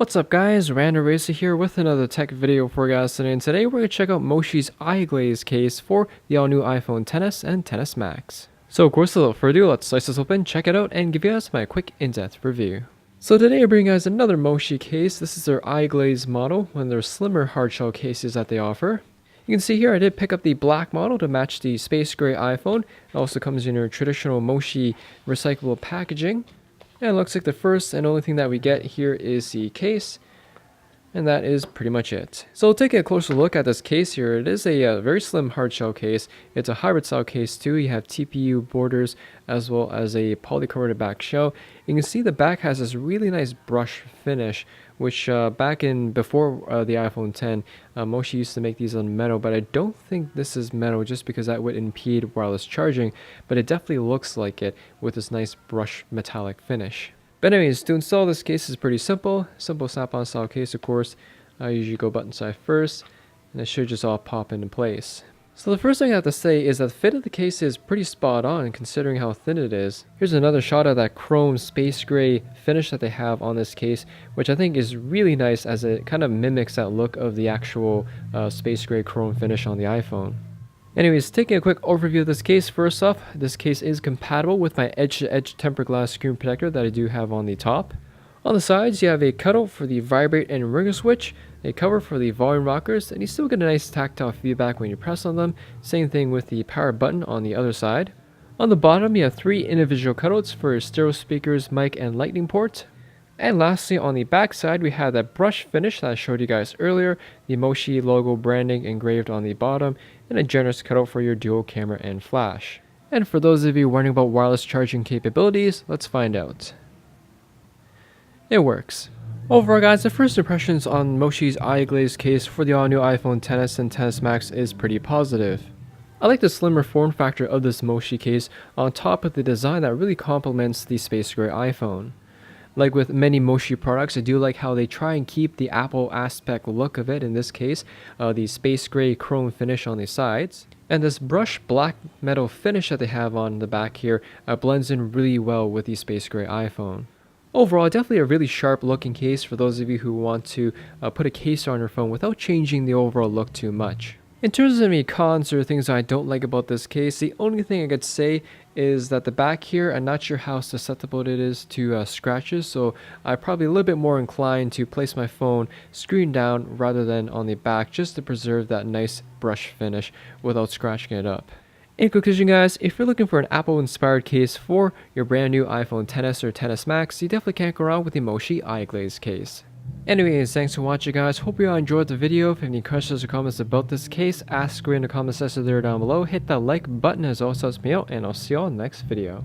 What's up guys, Random Racer here with another tech video for you guys today, and today we're going to check out Moshi's iGlaze case for the all-new iPhone XS and XS Max. So of course, without further ado, let's slice this open, check it out, and give you guys my quick in-depth review. So today I bring you guys another Moshi case. This is their iGlaze model, one of their slimmer hardshell cases that they offer. You can see here I did pick up the black model to match the space gray iPhone. It also comes in your traditional Moshi recyclable packaging. And it looks like the first and only thing that we get here is the case, and that is pretty much it. So taking a closer look at this case here, it is a very slim hardshell case. It's a hybrid style case too. You have TPU borders as well as a polycarbonate back shell. You can see the back has this really nice brush finish, which back in before the iPhone X, Moshi used to make these on metal, but I don't think this is metal just because that would impede wireless charging, but it definitely looks like it with this nice brush metallic finish. But anyways, to install this case is pretty simple. Simple snap-on style case, of course. I usually go button side first, and it should just all pop into place. So the first thing I have to say is that the fit of the case is pretty spot on considering how thin it is. Here's another shot of that chrome space gray finish that they have on this case, which I think is really nice as it kind of mimics that look of the actual space gray chrome finish on the iPhone. Anyways, taking a quick overview of this case, first off, this case is compatible with my edge-to-edge tempered glass screen protector that I do have on the top. On the sides, you have a cutout for the vibrate and ringer switch, a cover for the volume rockers, and you still get a nice tactile feedback when you press on them. Same thing with the power button on the other side. On the bottom, you have 3 individual cutouts for your stereo speakers, mic, and lightning port. And lastly, on the back side, we have that brush finish that I showed you guys earlier, the Moshi logo branding engraved on the bottom, and a generous cutout for your dual camera and flash. And for those of you wondering about wireless charging capabilities, let's find out. It works. Overall guys, the first impressions on Moshi's iGlaze case for the all-new iPhone XS and XS Max is pretty positive. I like the slimmer form factor of this Moshi case on top of the design that really complements the space gray iPhone. Like with many Moshi products, I do like how they try and keep the Apple aspect look of it, in this case, the space gray chrome finish on the sides. And this brush black metal finish that they have on the back here blends in really well with the space gray iPhone. Overall, definitely a really sharp looking case for those of you who want to put a case on your phone without changing the overall look too much. In terms of any cons or things I don't like about this case, the only thing I could say is that the back here, I'm not sure how susceptible it is to scratches, so I'm probably a little bit more inclined to place my phone screen down rather than on the back, just to preserve that nice brush finish without scratching it up. In conclusion guys, if you're looking for an Apple inspired case for your brand new iPhone XS or XS Max, you definitely can't go wrong with the Moshi iGlaze case. Anyways, thanks for watching guys, hope you all enjoyed the video. If you have any questions or comments about this case, ask away in the comment section there down below. Hit that like button as it also helps me out, and I'll see you all in the next video.